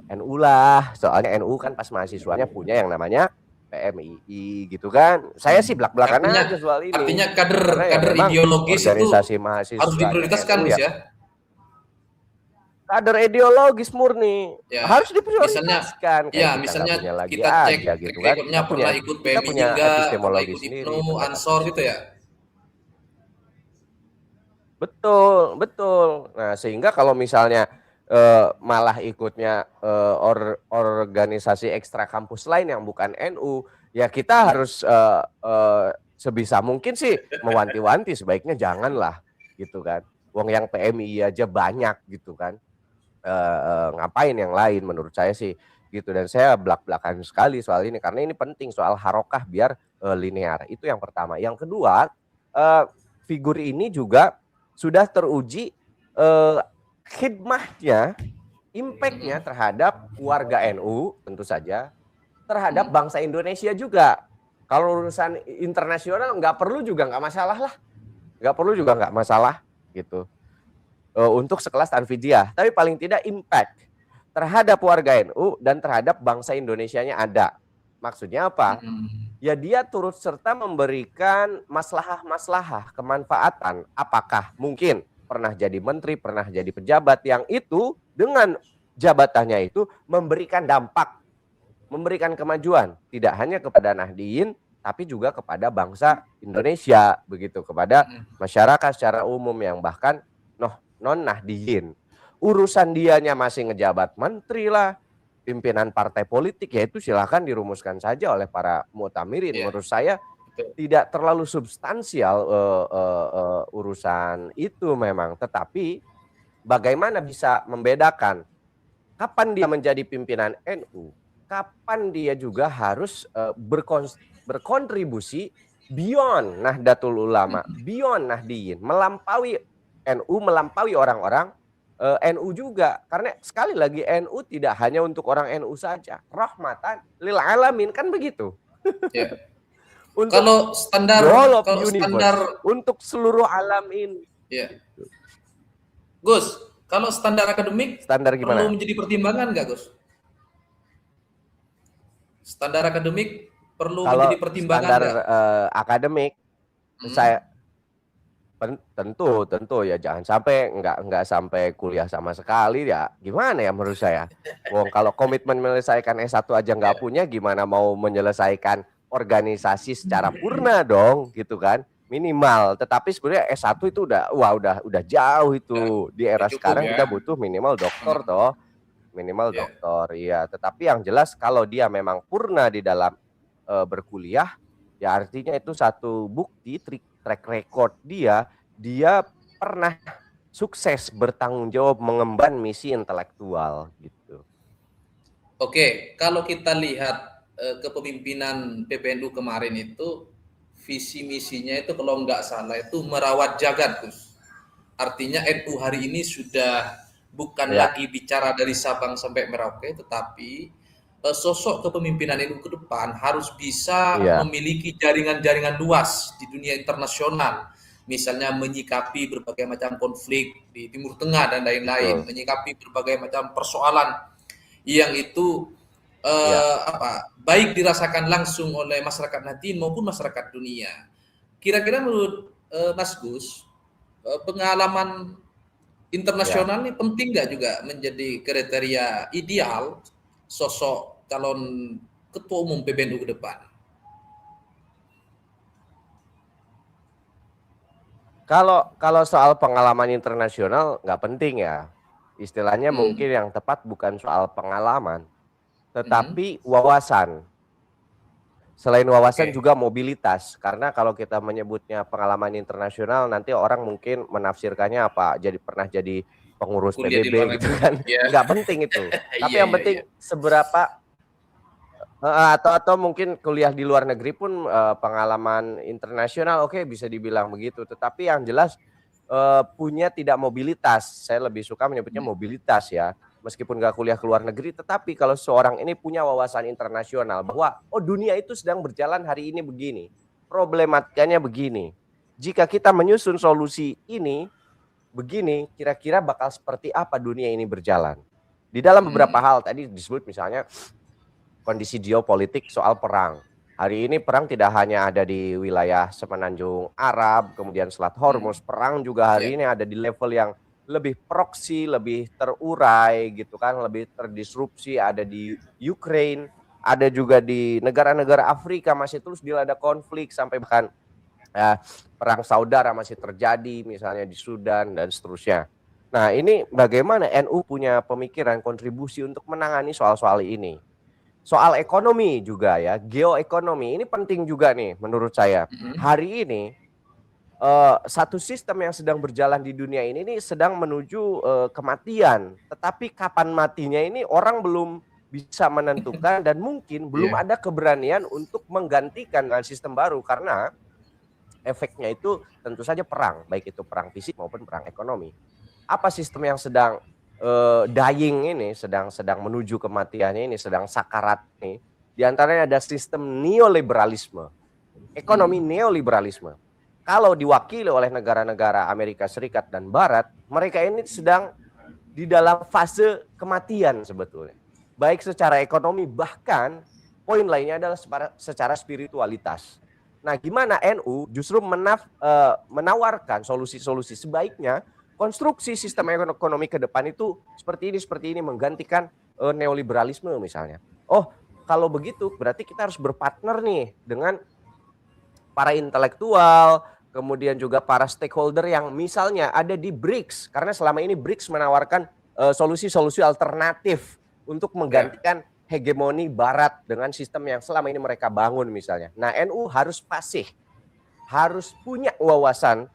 NU lah. Soalnya NU kan pas mahasiswanya punya yang namanya PMII gitu kan. Saya sih belak-belakan aja soal ini. Artinya kader ideologis organisasi itu mahasiswa harus diprioritaskan ya. Kader ideologis murni harus diprioritaskan. Misalnya kita cek aja, gitu kan. Rekodnya pernah ikut PMI juga, pernah ikut IPNU, Ansor gitu ya. Betul. Nah, sehingga kalau misalnya malah ikutnya organisasi ekstra kampus lain yang bukan NU, ya kita harus sebisa mungkin sih mewanti-wanti sebaiknya janganlah gitu kan. Wong yang PMI aja banyak gitu kan. Ngapain yang lain menurut saya sih gitu. Dan saya belak-belakan sekali soal ini karena ini penting soal harokah biar linear. Itu yang pertama. Yang kedua, figur ini juga sudah teruji khidmahnya, impactnya terhadap warga NU tentu saja, terhadap bangsa Indonesia juga. Kalau urusan internasional nggak perlu juga nggak masalah lah, nggak masalah gitu. Untuk sekelas Tanfidiah, tapi paling tidak impact terhadap warga NU dan terhadap bangsa Indonesianya ada. Maksudnya apa? Ya dia turut serta memberikan maslahah kemanfaatan. Apakah mungkin pernah jadi menteri, pernah jadi pejabat yang itu dengan jabatannya itu memberikan dampak, memberikan kemajuan tidak hanya kepada Nahdien tapi juga kepada bangsa Indonesia begitu, kepada masyarakat secara umum yang bahkan non Nahdiyin. Urusan dianya masih ngejabat menteri lah, pimpinan partai politik, ya itu silahkan dirumuskan saja oleh para mu'tamirin. Ya, Menurut saya betul. tidak terlalu substansial urusan itu memang, tetapi bagaimana bisa membedakan kapan dia menjadi pimpinan NU, kapan dia juga harus berkontribusi beyond Nahdlatul Ulama, beyond Nahdiyin, melampaui NU, melampaui orang-orang NU juga. Karena sekali lagi NU tidak hanya untuk orang NU saja, rahmatan lil alamin, kan begitu. Ya. Untuk Kalau standar, whole of kalau universe, standar, untuk seluruh alam ini. ya, Gus, kalau standar akademik Standar perlu gimana? menjadi pertimbangan nggak, Gus? Standar akademik perlu Kalau menjadi pertimbangan standar nggak? akademik, saya tentu ya jangan sampai nggak sampai kuliah sama sekali, ya gimana ya menurut saya. Wong kalau komitmen menyelesaikan S1 aja nggak Ya. punya, gimana mau menyelesaikan organisasi secara purna dong, gitu kan, minimal. Tetapi sebenarnya S1 itu udah jauh itu. Di era Cukup sekarang kita ya. butuh minimal doktor toh, minimal Ya. doktor. Iya, tetapi yang jelas kalau dia memang purna di dalam berkuliah, ya artinya itu satu bukti track record dia pernah sukses bertanggung jawab mengemban misi intelektual gitu. Oke, kalau kita lihat kepemimpinan PBNU kemarin itu, visi misinya itu kalau nggak salah itu merawat jagat, Gus. Artinya NU hari ini sudah bukan Ya, lagi bicara dari Sabang sampai Merauke, tetapi sosok kepemimpinan NU ke depan harus bisa iya, memiliki jaringan-jaringan luas di dunia internasional. Misalnya menyikapi berbagai macam konflik di Timur Tengah dan lain-lain, betul. menyikapi berbagai macam persoalan yang itu Ya, baik dirasakan langsung oleh masyarakat Nahdien maupun masyarakat dunia. Kira-kira menurut Mas Gus, pengalaman ya. internasional ini penting nggak juga menjadi kriteria ideal sosok calon ketua umum PBNU ke depan? Kalau soal pengalaman internasional nggak penting ya. Istilahnya mungkin yang tepat bukan soal pengalaman, tetapi wawasan. Selain wawasan Oke. juga mobilitas, karena kalau kita menyebutnya pengalaman internasional nanti orang mungkin menafsirkannya apa, pernah jadi pengurus Kuliah di PBB luar gitu negeri. kan. Ya. Nggak penting itu. Tapi Iya, yang iya, penting iya. seberapa, atau mungkin kuliah di luar negeri pun pengalaman internasional, oke, bisa dibilang begitu. Tetapi yang jelas punya tidak mobilitas. Saya lebih suka menyebutnya mobilitas ya. Meskipun nggak kuliah ke luar negeri, tetapi kalau seorang ini punya wawasan internasional bahwa dunia itu sedang berjalan hari ini begini, problematikanya begini. Jika kita menyusun solusi ini begini, kira-kira bakal seperti apa dunia ini berjalan. Di dalam beberapa hal tadi disebut misalnya kondisi geopolitik soal perang. Hari ini perang tidak hanya ada di wilayah semenanjung Arab, kemudian Selat Hormuz, perang juga Ya. hari ini ada di level yang lebih proksi, lebih terurai gitu kan, lebih terdisrupsi, ada di Ukraine, ada juga di negara-negara Afrika masih terus dilanda konflik, sampai bahkan perang saudara masih terjadi misalnya di Sudan dan seterusnya. Nah, ini bagaimana NU punya pemikiran kontribusi untuk menangani soal-soal ini. Soal ekonomi juga ya, geoekonomi ini penting juga nih menurut saya. Hari ini satu sistem yang sedang berjalan di dunia ini sedang menuju kematian. Tetapi kapan matinya ini orang belum bisa menentukan, dan mungkin belum Iya. ada keberanian untuk menggantikan dengan sistem baru, karena efeknya itu tentu saja perang, baik itu perang fisik maupun perang ekonomi. Apa sistem yang sedang dying ini, sedang menuju kematiannya ini, sedang sakarat nih? Di antaranya ada sistem neoliberalisme, ekonomi neoliberalisme. Kalau diwakili oleh negara-negara Amerika Serikat dan Barat, mereka ini sedang di dalam fase kematian sebetulnya. Baik secara ekonomi, bahkan poin lainnya adalah secara spiritualitas. Nah, gimana NU justru menawarkan solusi-solusi sebaiknya konstruksi sistem ekonomi ke depan itu seperti ini, menggantikan neoliberalisme misalnya. Oh, kalau begitu berarti kita harus berpartner nih dengan para intelektual, kemudian juga para stakeholder yang misalnya ada di BRICS, karena selama ini BRICS menawarkan solusi-solusi alternatif untuk menggantikan hegemoni Barat dengan sistem yang selama ini mereka bangun misalnya. Nah, NU harus fasih, harus punya wawasan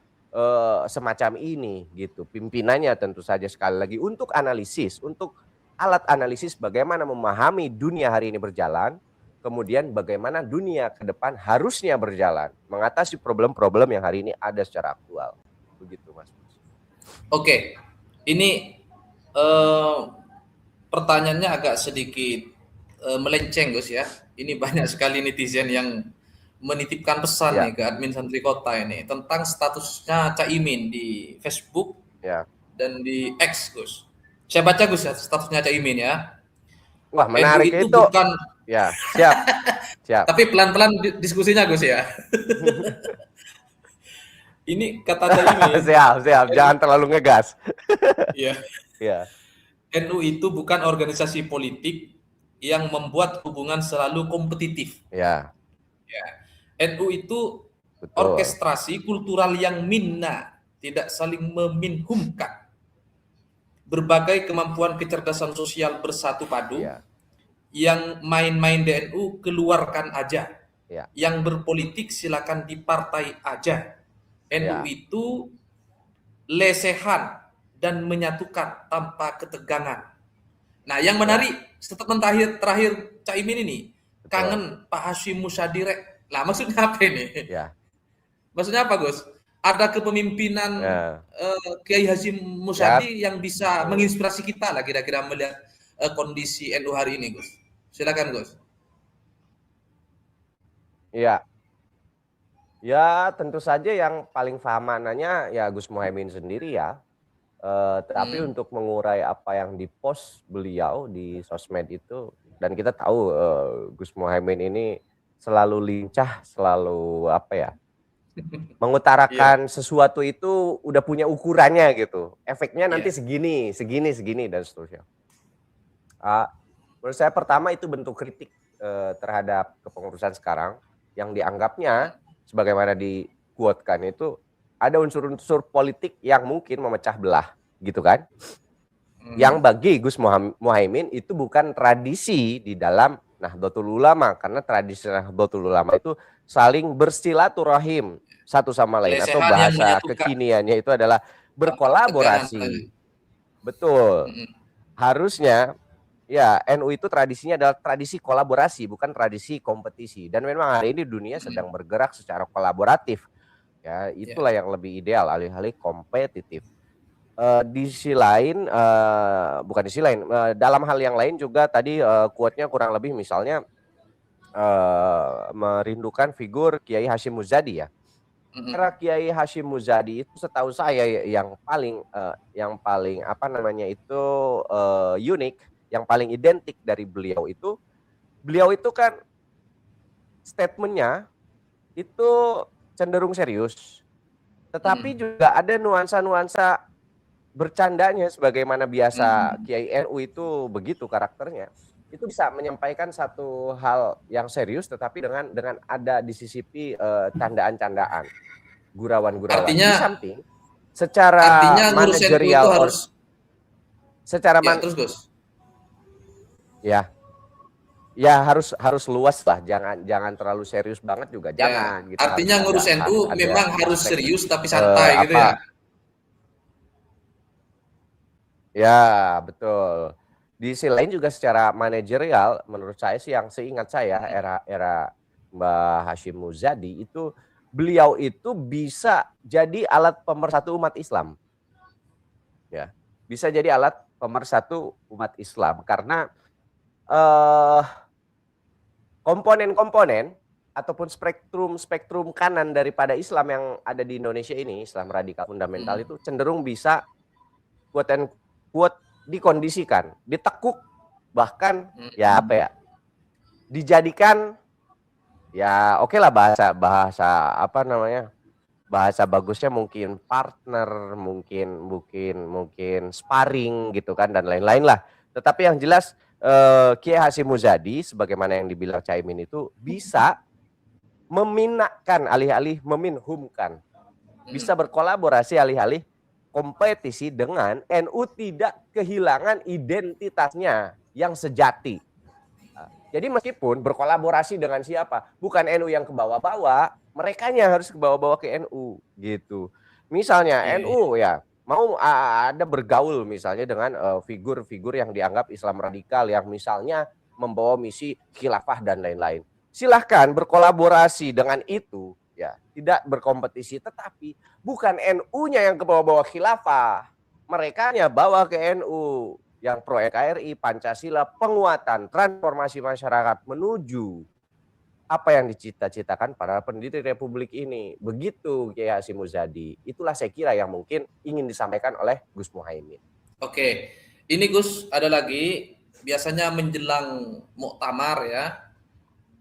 semacam ini gitu. Pimpinannya tentu saja sekali lagi untuk analisis, untuk alat analisis bagaimana memahami dunia hari ini berjalan, kemudian bagaimana dunia ke depan harusnya berjalan, mengatasi problem-problem yang hari ini ada secara aktual. Begitu, Mas. Oke, ini pertanyaannya agak sedikit melenceng, Gus ya. Ini banyak sekali netizen yang menitipkan pesan nih ke admin Santri Kota ini tentang statusnya Caimin di Facebook dan di X, Gus. Saya baca, Gus, ya, statusnya Caimin ya. Wah, menarik NU itu. Bukan ya, siap. Tapi pelan-pelan diskusinya, Gus ya. Ini kata Caimin. siap, jangan terlalu ngegas. Iya. Iya. NU itu bukan organisasi politik yang membuat hubungan selalu kompetitif. Ya. NU itu orkestrasi kultural yang minna, tidak saling meminhumkan. Berbagai kemampuan kecerdasan sosial bersatu padu. Yang main-main di NU keluarkan aja. Yang berpolitik silakan di partai aja. NU itu lesehan dan menyatukan tanpa ketegangan. Nah, yang menarik statement terakhir Caimin ini, kangen Pak Hashim Muzadi. Nah, maksudnya apa ini? Maksudnya apa, Gus? Ada kepemimpinan Kiai Hashim Muzadi yang bisa menginspirasi kita lah kira-kira melihat kondisi NU hari ini, Gus. Silakan, Gus. Iya. Ya, tentu saja yang paling paham maknanya ya Gus Muhaimin sendiri ya. Tapi untuk mengurai apa yang dipost beliau di sosmed itu, dan kita tahu Gus Muhaimin ini selalu lincah, selalu apa ya, mengutarakan sesuatu itu udah punya ukurannya gitu. Efeknya nanti segini dan seterusnya. Menurut saya pertama itu bentuk kritik terhadap kepengurusan sekarang yang dianggapnya sebagaimana di-quote-kan itu ada unsur-unsur politik yang mungkin memecah belah gitu kan. Yang bagi Gus Muhaimin itu bukan tradisi di dalam Nahdlatul Ulama, karena tradisi Nahdlatul Ulama itu saling bersilaturahim satu sama lain, atau bahasa kekiniannya itu adalah berkolaborasi. Betul. Harusnya ya NU itu tradisinya adalah tradisi kolaborasi, bukan tradisi kompetisi. Dan memang hari ini dunia sedang bergerak secara kolaboratif. Ya, itulah yang lebih ideal, alih-alih kompetitif. Di sisi lain, bukan di sisi lain, dalam hal yang lain juga tadi quote-nya kurang lebih misalnya merindukan figur Kiai Hashim Muzadi ya. Karena Kiai Hashim Muzadi itu setahu saya yang paling apa namanya itu unik, yang paling identik dari beliau itu kan statementnya itu cenderung serius, tetapi juga ada nuansa-nuansa bercandanya sebagaimana biasa Kiai NU itu begitu karakternya. Itu bisa menyampaikan satu hal yang serius tetapi dengan ada disisipi candaan-candaan, gurauan-gurauan. Di samping secara manajerial harus secara terus, Gus. Ya harus luas lah, jangan terlalu serius banget juga, jangan gitu. Artinya ngurus NU memang harus serius tapi santai gitu ya. Ya, betul. Di sisi lain juga secara manajerial menurut saya sih, yang seingat saya era Mbah Hashim Muzadi itu beliau itu bisa jadi alat pemersatu umat Islam. Ya, bisa jadi alat pemersatu umat Islam karena komponen-komponen ataupun spektrum kanan daripada Islam yang ada di Indonesia ini, Islam radikal fundamental itu cenderung bisa quote dikondisikan, ditekuk, bahkan ya apa ya, dijadikan ya oke lah bahasa apa namanya, bahasa bagusnya mungkin partner, mungkin sparring gitu kan, dan lain-lain lah. Tetapi yang jelas Kiai Hashim Muzadi sebagaimana yang dibilang Caimin itu bisa meminakkan alih-alih meminhumkan. Bisa berkolaborasi alih-alih kompetisi dengan NU tidak kehilangan identitasnya yang sejati. Jadi meskipun berkolaborasi dengan siapa, bukan NU yang ke bawah-bawah, merekanya harus ke bawah-bawah ke NU gitu. Misalnya NU ya mau ada bergaul misalnya dengan figur-figur yang dianggap Islam radikal yang misalnya membawa misi khilafah dan lain-lain. Silahkan berkolaborasi dengan itu, ya tidak berkompetisi, tetapi bukan NU-nya yang ke bawah-bawah khilafah, merekanya bawa ke NU yang pro NKRI, Pancasila, penguatan, transformasi masyarakat menuju apa yang dicita-citakan para pendiri Republik ini. Begitu Kiai Hasyim Muzadi. Itulah saya kira yang mungkin ingin disampaikan oleh Gus Muhaimin. Oke, ini Gus ada lagi, biasanya menjelang muktamar ya,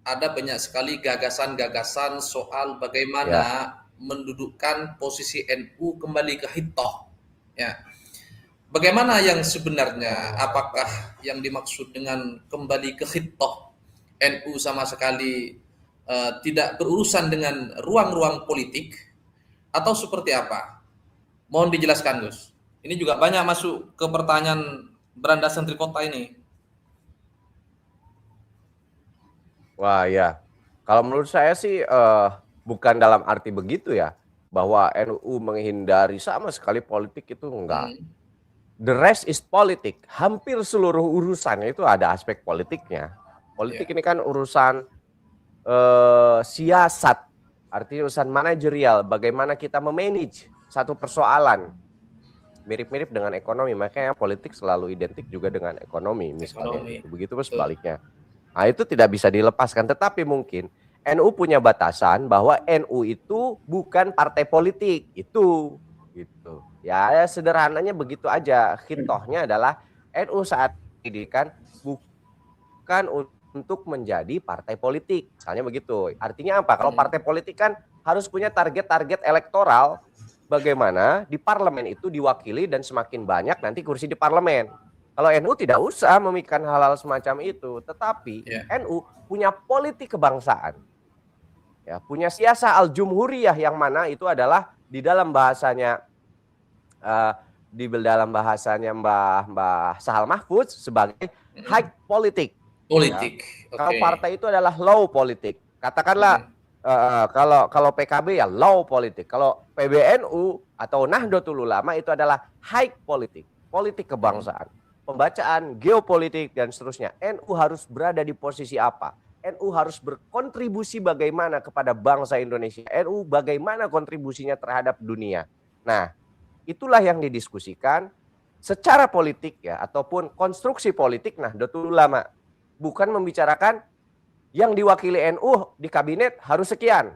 ada banyak sekali gagasan-gagasan soal bagaimana mendudukkan posisi NU kembali ke hitoh. Ya. Bagaimana yang sebenarnya? Apakah yang dimaksud dengan kembali ke hitoh NU sama sekali tidak berurusan dengan ruang-ruang politik atau seperti apa? Mohon dijelaskan, Gus. Ini juga banyak masuk ke pertanyaan Beranda Santri Kota ini. Wah ya, kalau menurut saya sih bukan dalam arti begitu ya, bahwa NU menghindari sama sekali politik itu enggak. The rest is politik. Hampir seluruh urusannya itu ada aspek politiknya. Politik ini kan urusan siasat, artinya urusan manajerial, bagaimana kita memanage satu persoalan. Mirip-mirip dengan ekonomi, makanya politik selalu identik juga dengan ekonomi misalnya. Begitu pun sebaliknya. Nah, itu tidak bisa dilepaskan, tetapi mungkin NU punya batasan bahwa NU itu bukan partai politik, itu gitu. Ya sederhananya begitu aja. Hitohnya adalah NU saat ini kan bukan untuk menjadi partai politik, misalnya begitu. Artinya apa? Kalau partai politik kan harus punya target-target elektoral, bagaimana di parlemen itu diwakili dan semakin banyak nanti kursi di parlemen. Kalau NU tidak usah memikirkan hal-hal semacam itu, tetapi NU punya politik kebangsaan, ya, punya siasa al-jumhuriyah yang mana itu adalah di dalam bahasanya Mbah Sahal Mahfudz sebagai high politik. Politik. Ya. Kalau partai itu adalah low politik. Katakanlah kalau PKB ya low politik. Kalau PBNU atau Nahdlatul Ulama itu adalah high politik, politik kebangsaan. Pembacaan geopolitik dan seterusnya. NU harus berada di posisi apa? NU harus berkontribusi bagaimana kepada bangsa Indonesia. NU bagaimana kontribusinya terhadap dunia. Nah, itulah yang didiskusikan secara politik ya, ataupun konstruksi politik Nahdlatul Ulama. Bukan membicarakan yang diwakili NU di kabinet harus sekian.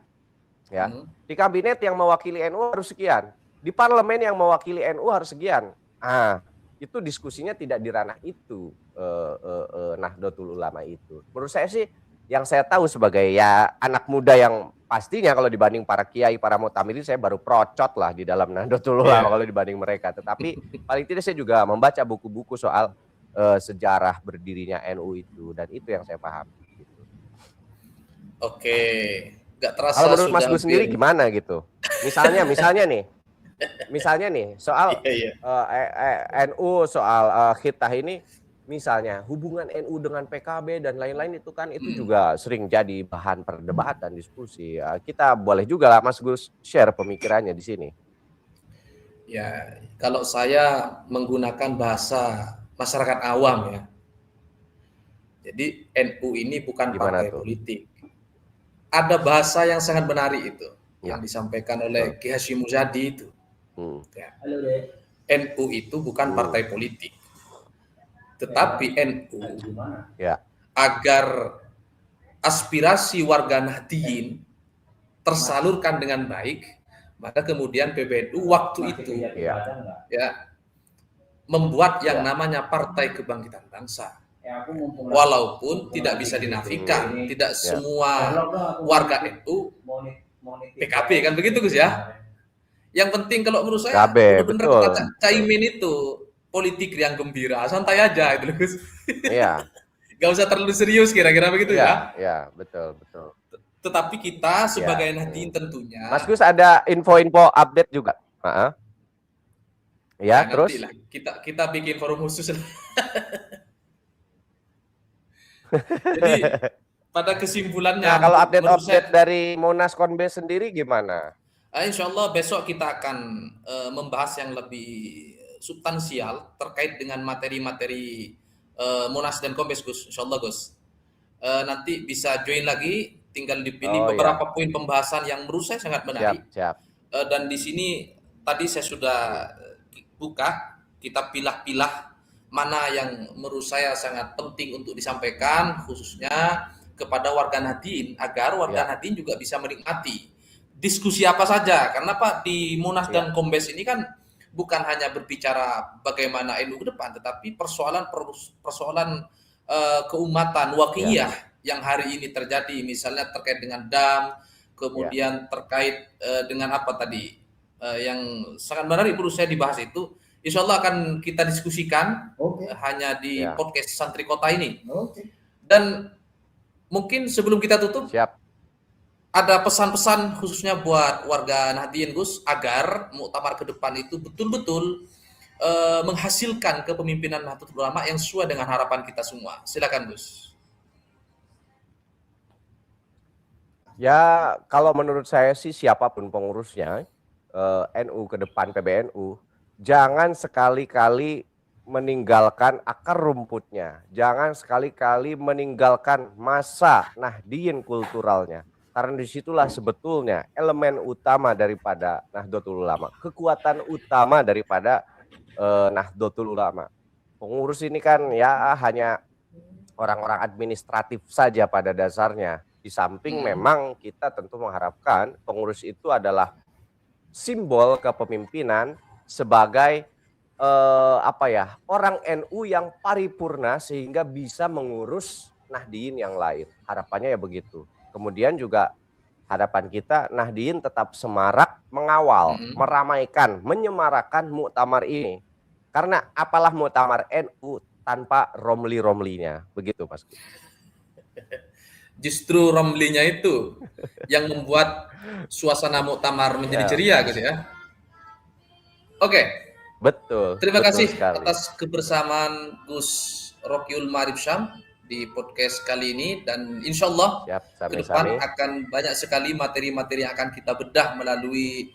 Ya. Di kabinet yang mewakili NU harus sekian. Di parlemen yang mewakili NU harus sekian. Itu diskusinya tidak di ranah itu, Nahdlatul Ulama itu. Menurut saya sih, yang saya tahu sebagai ya anak muda yang pastinya kalau dibanding para kiai, para mutamirin, saya baru procot lah di dalam Nahdlatul Ulama kalau dibanding mereka. Tetapi paling tidak saya juga membaca buku-buku soal sejarah berdirinya NU itu, dan itu yang saya pahami. Gitu. Oke, nggak terasa. Kalau menurut Mas Gus sendiri gimana gitu? Misalnya nih soal NU soal khitah ini, misalnya hubungan NU dengan PKB dan lain-lain itu kan itu juga sering jadi bahan perdebatan diskusi. Kita boleh juga lah Mas Gus share pemikirannya di sini. Ya, kalau saya menggunakan bahasa masyarakat awam ya. Jadi NU ini bukan partai politik. Ada bahasa yang sangat menarik itu yang disampaikan oleh Kiai Hasyim Muzadi itu. Ya. NU itu bukan partai politik, tetapi NU agar aspirasi warga Nahdliyin tersalurkan dengan baik, maka kemudian PBNU waktu itu membuat yang namanya Partai Kebangkitan Bangsa. Walaupun tidak bisa dinafikan, tidak semua warga NU PKB kan begitu Gus ya. Yang penting kalau menurut saya benar-benar kata Caimin itu politik yang gembira, santai aja itu Gus. Iya. Gak usah terlalu serius kira-kira begitu ya. Iya, betul. Tetapi kita sebagai Ya. Nahdien tentunya. Mas Gus ada info-info update juga. Ya, terus? Nantilah kita bikin forum khusus. Jadi pada kesimpulannya, Nah, kalau menurut update saya, dari Monas Konbes sendiri gimana? insya Allah besok kita akan membahas yang lebih substansial terkait dengan materi-materi Monas dan Kombes, Gus. Insya Allah, Gus. Nanti bisa join lagi, tinggal dipilih Oh ya, beberapa poin pembahasan yang menurut saya sangat menarik. siap. Dan di sini tadi saya sudah buka, kita pilah-pilah mana yang menurut saya sangat penting untuk disampaikan, khususnya kepada warga Nahdien, agar warga Nahdien juga bisa menikmati diskusi apa saja. Karena Pak, di Munas dan Kombes ini kan bukan hanya berbicara bagaimana NU ke depan, tetapi persoalan keumatan wakiyah yang hari ini terjadi, misalnya terkait dengan DAM, kemudian terkait dengan apa tadi yang sangat menarik perlu saya dibahas itu. Insya Allah akan kita diskusikan hanya di podcast Santri Kota ini. Dan mungkin sebelum kita tutup, ada pesan-pesan khususnya buat warga Nahdien, Gus, agar muktamar ke depan itu betul-betul menghasilkan kepemimpinan Nahdlatul Ulama yang sesuai dengan harapan kita semua. Silakan, Gus. Ya, kalau menurut saya sih siapapun pengurusnya, NU ke depan, PBNU, jangan sekali-kali meninggalkan akar rumputnya. Jangan sekali-kali meninggalkan masa Nahdien kulturalnya. Karena disitulah sebetulnya elemen utama daripada Nahdlatul Ulama. Kekuatan utama daripada Nahdlatul Ulama. Pengurus ini kan ya hanya orang-orang administratif saja pada dasarnya. Di samping memang kita tentu mengharapkan pengurus itu adalah simbol kepemimpinan sebagai orang NU yang paripurna sehingga bisa mengurus Nahdien yang lain. Harapannya ya begitu. Kemudian juga harapan kita Nahdien tetap semarak mengawal, meramaikan, menyemarakan muktamar ini. Karena apalah muktamar NU tanpa romli-romlinya. Begitu, Mas. Justru romlinya itu yang membuat suasana muktamar menjadi ceria gitu ya. Oke. Betul. Terima kasih sekali atas kebersamaan Gus Rokiul Ma'arif Syam di podcast kali ini, dan insya Allah ke depan akan banyak sekali materi-materi yang akan kita bedah melalui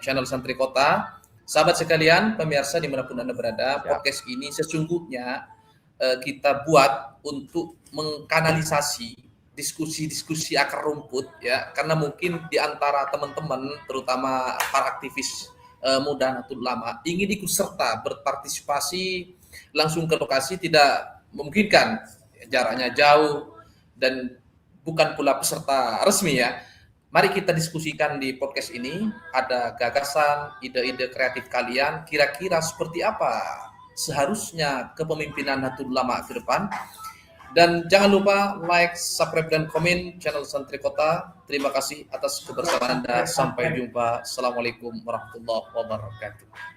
channel Santri Kota. Sahabat sekalian, pemirsa dimanapun Anda berada, podcast ini sesungguhnya kita buat untuk mengkanalisasi diskusi-diskusi akar rumput ya, karena mungkin di antara teman-teman, terutama para aktivis muda Nahdlatul Ulama, ingin ikut serta berpartisipasi langsung ke lokasi tidak memungkinkan, jaraknya jauh dan bukan pula peserta resmi ya. Mari kita diskusikan di podcast ini, ada gagasan, ide-ide kreatif kalian, kira-kira seperti apa seharusnya kepemimpinan Nahdlatul Ulama ke depan. Dan jangan lupa like, subscribe, dan komen channel Santri Kota. Terima kasih atas kebersamaan Anda. Sampai jumpa. Assalamualaikum warahmatullahi wabarakatuh.